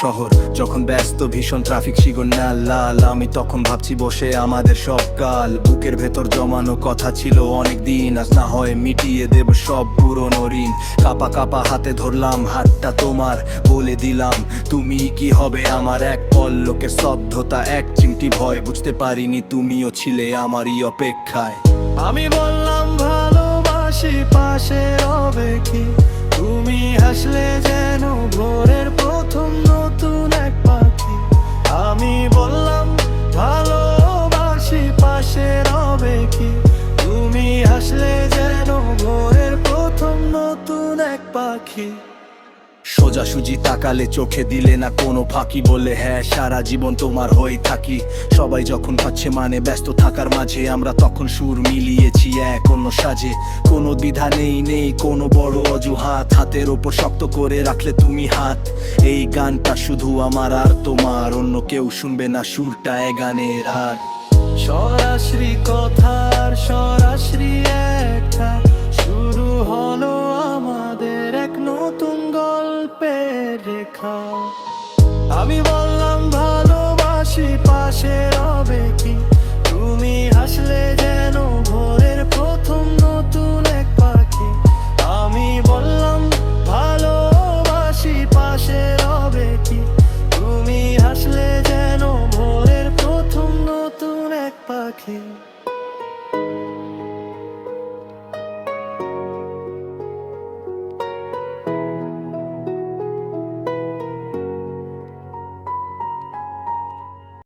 শহর যখন ব্যস্ত, ভীষণ ট্রাফিক, সিগন্যাল লাল, আমি তখন ভাবছি বসে আমাদের সব কাল। বুকের ভেতর জমানো কথা ছিল অনেক দিন, আজ না হয় মিটিয়ে দেব সব পুরনো ঋণ। কাপা কাপা হাতে ধরলাম হাতটা তোমার, বলে দিলাম তুমি কি হবে আমার। এক পল্লকের স্তব্ধতা, এক চিমটি ভয়, বুঝতে পারিনি তুমিও ছিলে আমারই অপেক্ষায়। আমি বললাম ভালোবাসি, পাশে রবে কি? তুমি হাসলে যেন ভোরের প্রথম নতুন এক পাখি। আমি বললাম ভালোবাসি, পাশে রবে কি? তুমি হাসলে যেন ভোরের প্রথম নতুন এক পাখি। সোজাসুজি তাকালে চোখে দিলে না কোনো ফাঁকি, বলে হ্যাঁ সারা জীবন তোমার হয়ে থাকি। সবাই যখন পাচ্ছে মানে ব্যস্ত থাকার মাঝে, আমরা তখন সুর মিলিয়েছি এক অন্য সাজে। কোনো দ্বিধা নেই কোনো বড় অজুহাত, হাতের ওপর শক্ত করে রাখলে তুমি হাত। এই গানটা শুধু আমার আর তোমার, অন্য কেউ শুনবে না সুরটা এ গানের আর। সরাসরি কথার সরাসরি একটা শুরু হলো আমাদের এক নতুন গল্পের রেখা। আমি বললাম ভালোবাসি, পাশে রবে কি? তুমি হাসলে যেন ভোরের প্রথম নতুন এক পাখি। আমি বললাম ভালোবাসি, পাশে রবে কি? তুমি হাসলে যেন ভোরের প্রথম নতুন এক পাখি।